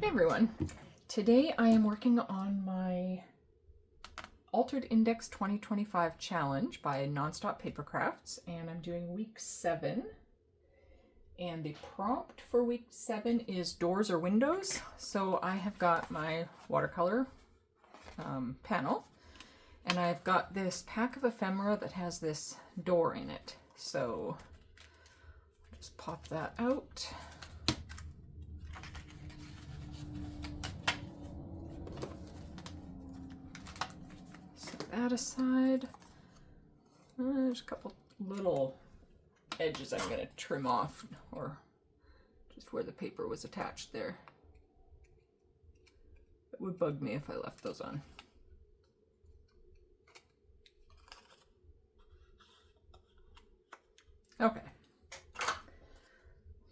Hey everyone, today I am working on my Altered Index 2025 challenge by Nonstop Paper Crafts, and I'm doing week 7. And the prompt for week 7 is doors or windows. So I have got my watercolor panel, and I've got this pack of ephemera that has this door in it. So just pop that out. That aside, there's a couple little edges I'm going to trim off, or just where the paper was attached there. It would bug me if I left those on. Okay,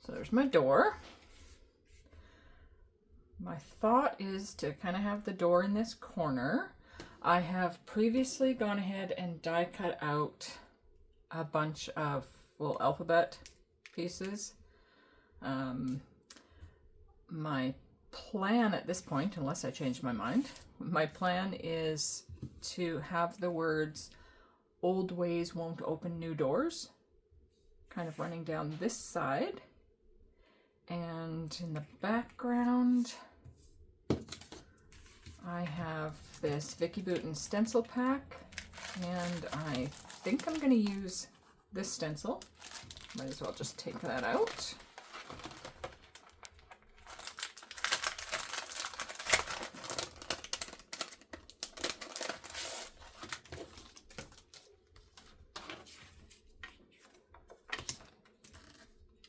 so there's my door. My thought is to kind of have the door in this corner. I have previously gone ahead and die cut out a bunch of little alphabet pieces. My plan at this point, unless I change my mind, my plan is to have the words "old ways won't open new doors" kind of running down this side. And in the background, I have this Vicki Boutin stencil pack, and I think I'm going to use this stencil. Might as well just take that out.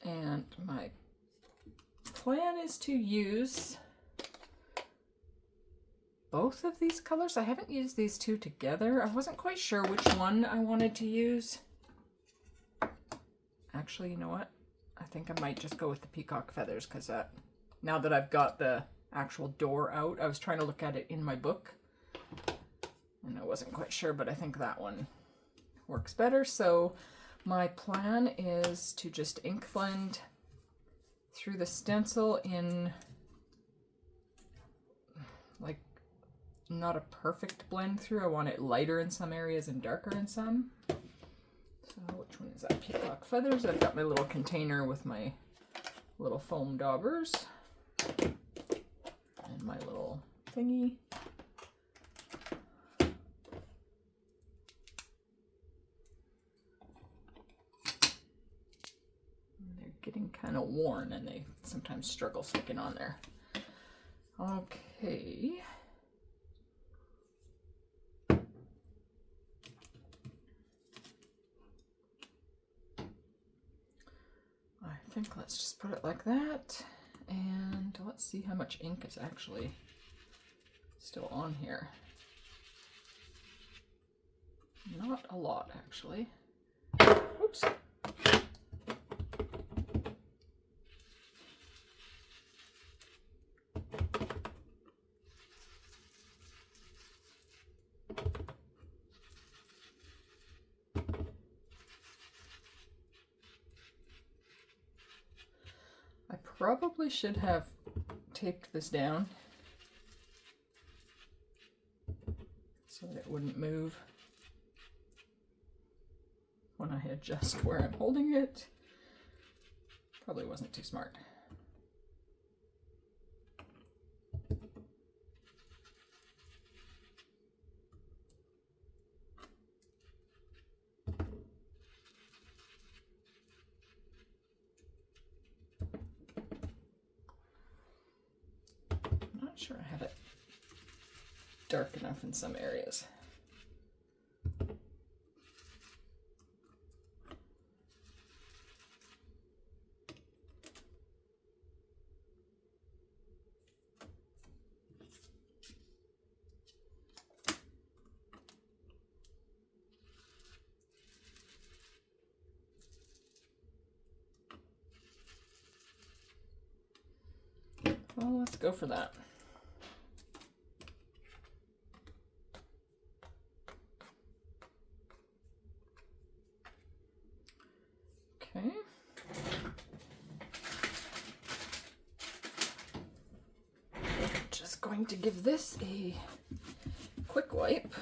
And my plan is to use both of these colors. I haven't used these two together. I wasn't quite sure which one I wanted to use. Actually, you know what? I think I might just go with the peacock feathers, because now that I've got the actual door out, I was trying to look at it in my book and I wasn't quite sure, but I think that one works better. So my plan is to just ink blend through the stencil in like not a perfect blend through. I want it lighter in some areas and darker in some. So which one is that? Peacock feathers. I've got my little container with my little foam daubers and my little thingy. They're getting kind of worn and they sometimes struggle sticking on there. Okay. I think let's just put it like that, and let's see how much ink is actually still on here. Not a lot, actually. Oops. I probably should have taped this down so that it wouldn't move when I adjust where I'm holding it. Probably wasn't too smart. Not sure I have it dark enough in some areas. Well, let's go for that. Okay. going to give this a quick wipe.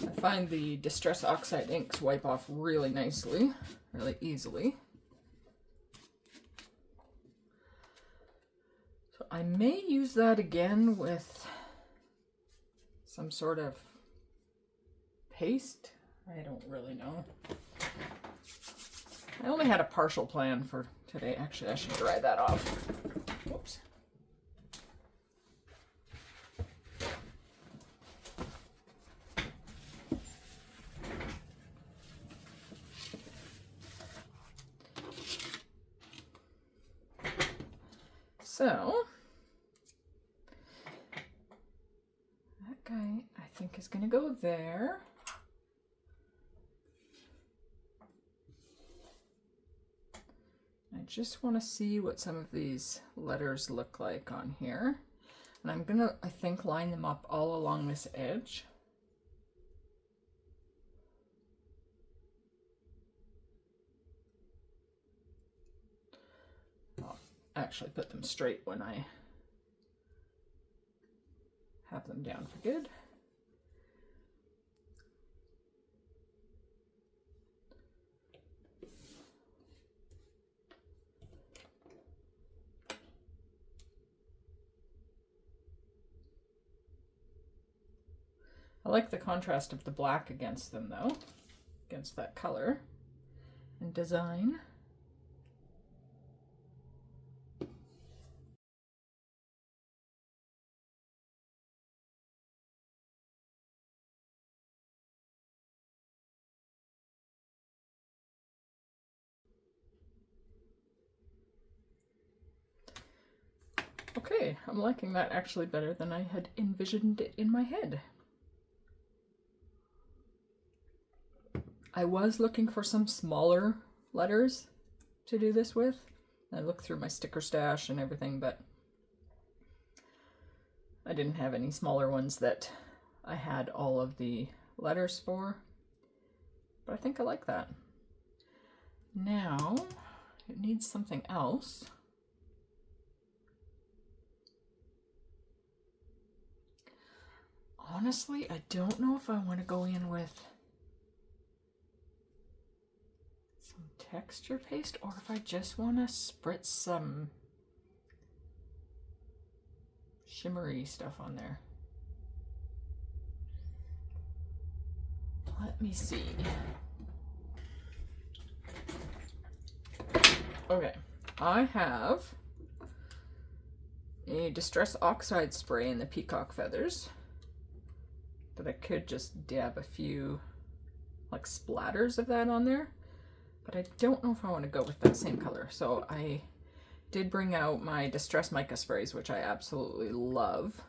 I find the Distress Oxide inks wipe off really nicely, really easily. So I may use that again with some sort of paste. I don't really know. I only had a partial plan for today. Actually, I should dry that off. Whoops. So, that guy I think is going to go there. I just want to see what some of these letters look like on here. And I'm going to, I think, line them up all along this edge. I'll actually put them straight when I have them down for good. I like the contrast of the black against them though, against that color and design. Okay, I'm liking that actually better than I had envisioned it in my head. I was looking for some smaller letters to do this with. I looked through my sticker stash and everything, but I didn't have any smaller ones that I had all of the letters for. But I think I like that. Now, it needs something else. Honestly, I don't know if I want to go in with some texture paste or if I just want to spritz some shimmery stuff on there. Let me see. Okay, I have a Distress Oxide spray in the Peacock Feathers that I could just dab a few like splatters of that on there, but I don't know if I want to go with that same color. So I did bring out my Distress Mica sprays, which I absolutely love.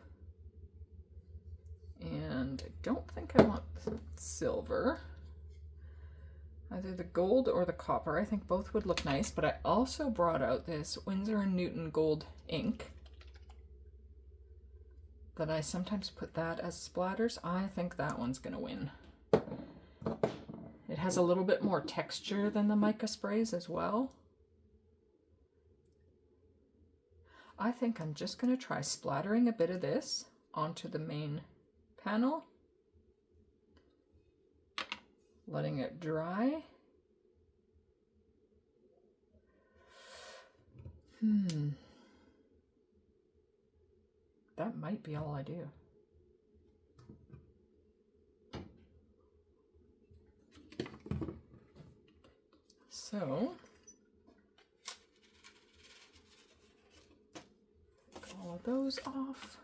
And I don't think I want silver. Either the gold or the copper. I think both would look nice, but I also brought out this Winsor & Newton gold ink that I sometimes put that as splatters. I think that one's gonna win. It has a little bit more texture than the mica sprays as well. I think I'm just gonna try splattering a bit of this onto the main panel, letting it dry. That might be all I do. So, take all of those off.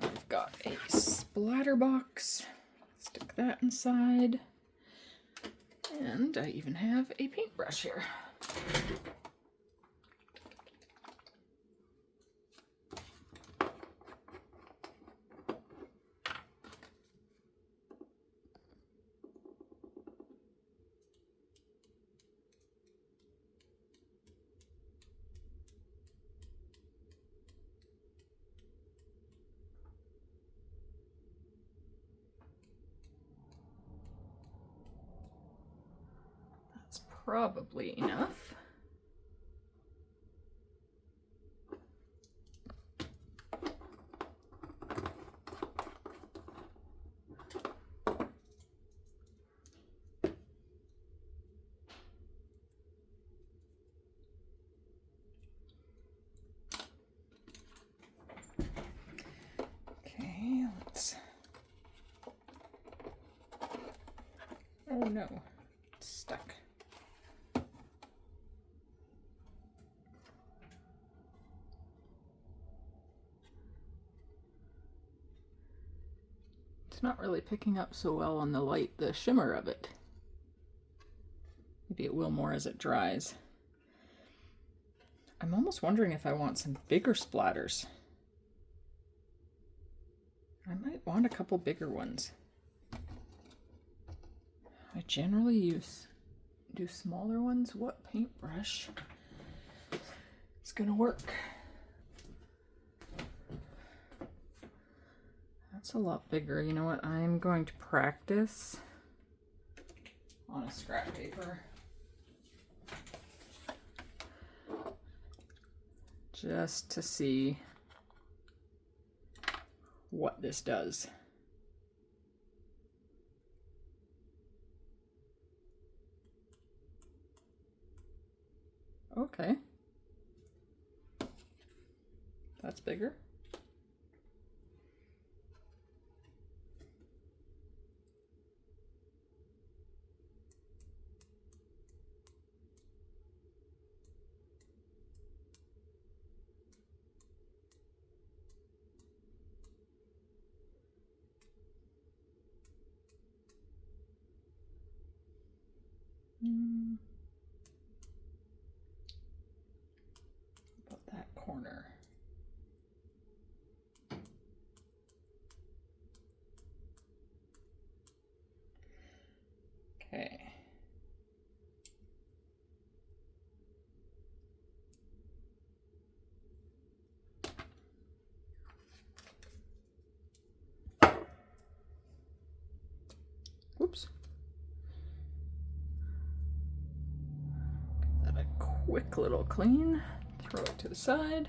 We've got a splatter box. Stick that inside. And I even have a paintbrush here. probably enough. Okay, let's... Oh no, it's stuck. It's not really picking up so well on the light, the shimmer of it. Maybe it will more as it dries. I'm almost wondering if I want some bigger splatters. I might want a couple bigger ones. I generally do smaller ones. What paintbrush is gonna work? That's a lot bigger. You know what? I'm going to practice on a scrap paper. Just to see what this does. Okay. That's bigger. About that corner. Okay. Oops. Give that a quick little clean. Throw it to the side.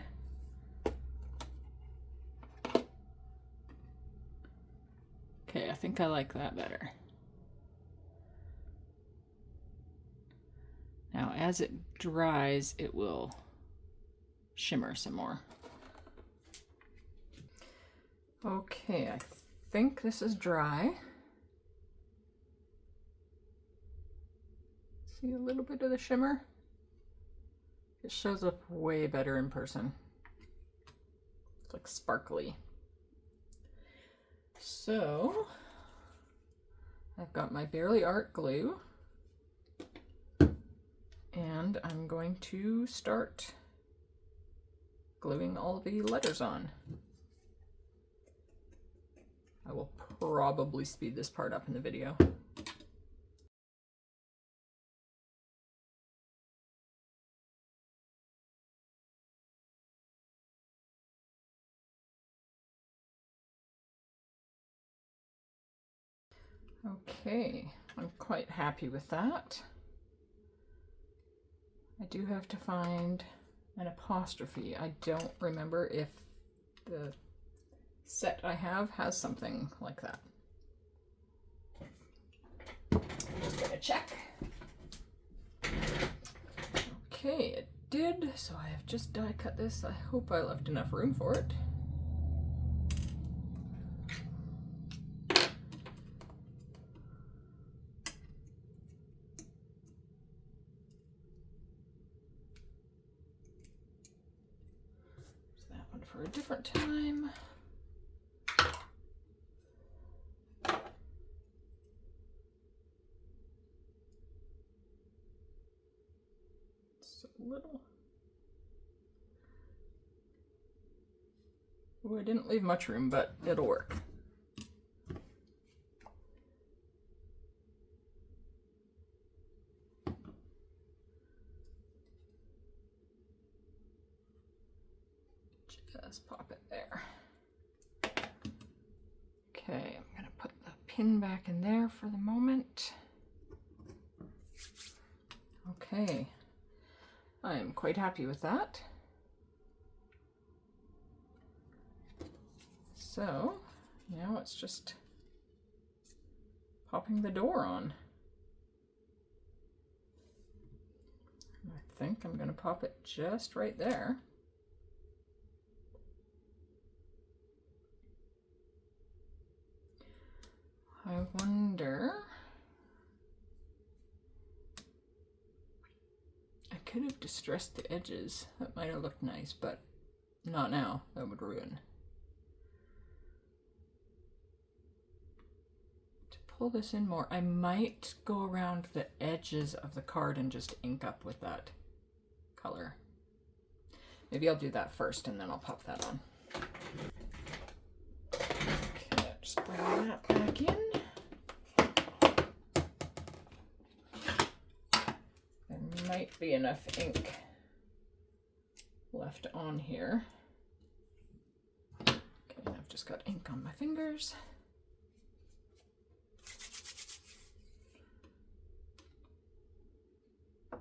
Okay, I think I like that better. Now, as it dries, it will shimmer some more. Okay, I think this is dry. See a little bit of the shimmer? It shows up way better in person. It's like sparkly. So, I've got my Bearly Art glue. And I'm going to start gluing all the letters on. I will probably speed this part up in the video. Okay, I'm quite happy with that. I do have to find an apostrophe. I don't remember if the set I have has something like that. Just gonna check. Okay, it did, so I have just die cut this. I hope I left enough room for it. For a different time. It's a little. Oh, I didn't leave much room, but it'll work. Just pop it there. Okay, I'm gonna put the pin back in there for the moment. Okay, I am quite happy with that. So now it's just popping the door on. I think I'm going to pop it just right there. I wonder, I could have distressed the edges. That might have looked nice, but not now. That would ruin. To pull this in more, I might go around the edges of the card and just ink up with that color. Maybe I'll do that first and then I'll pop that on. Okay, just bring that back in. There might be enough ink left on here. Okay, I've just got ink on my fingers. I'm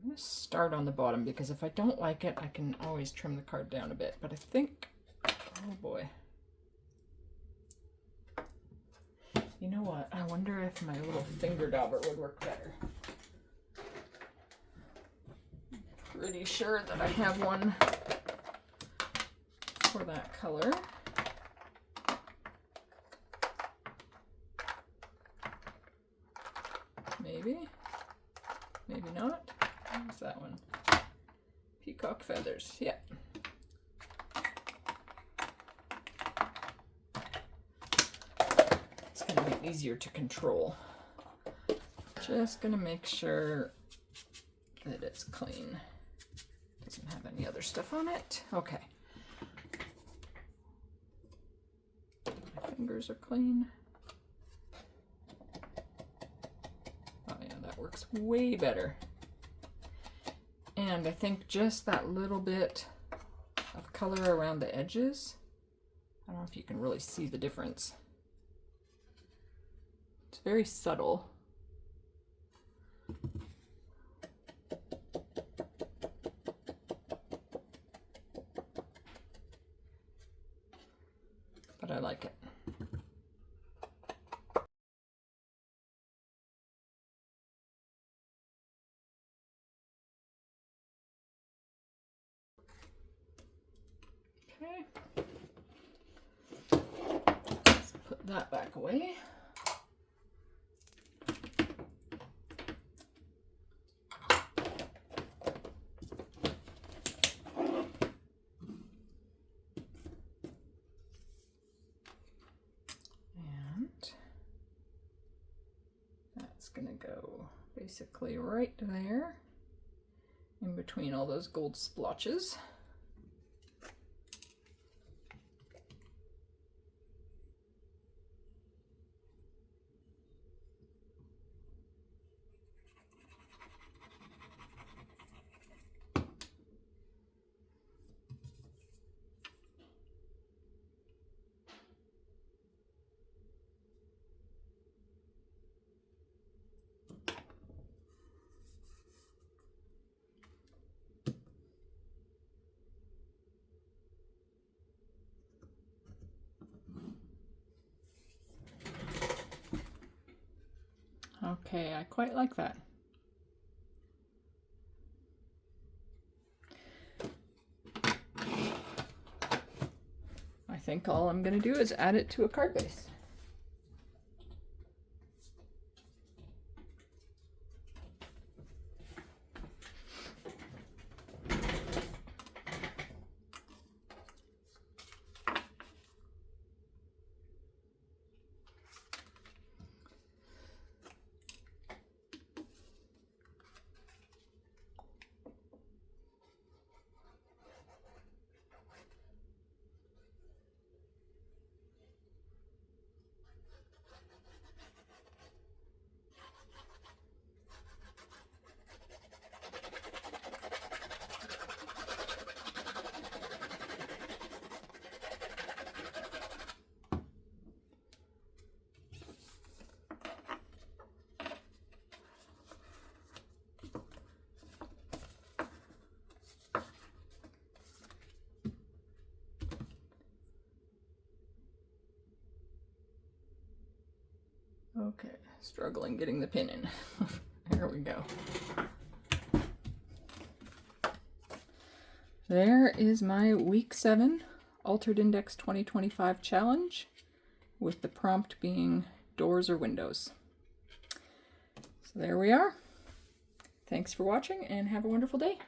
going to start on the bottom because if I don't like it, I can always trim the card down a bit. But I think, oh boy. You know what? I wonder if my little finger dauber would work better. Pretty sure that I have one for that color. Maybe. Maybe not. What's that one? Peacock feathers. Yeah. It's going to be easier to control. Just going to make sure that it's clean. Doesn't have any other stuff on it. Okay. My fingers are clean. Oh yeah, that works way better. And I think just that little bit of color around the edges, I don't know if you can really see the difference. It's very subtle. But I like it. Okay. Let's put that back away. Gonna go basically right there in between all those gold splotches. Okay, I quite like that. I think all I'm going to do is add it to a card base. Okay, struggling getting the pin in. There we go. There is my week 7 Altered Index 2025 challenge, with the prompt being doors or windows. So there we are. Thanks for watching and have a wonderful day.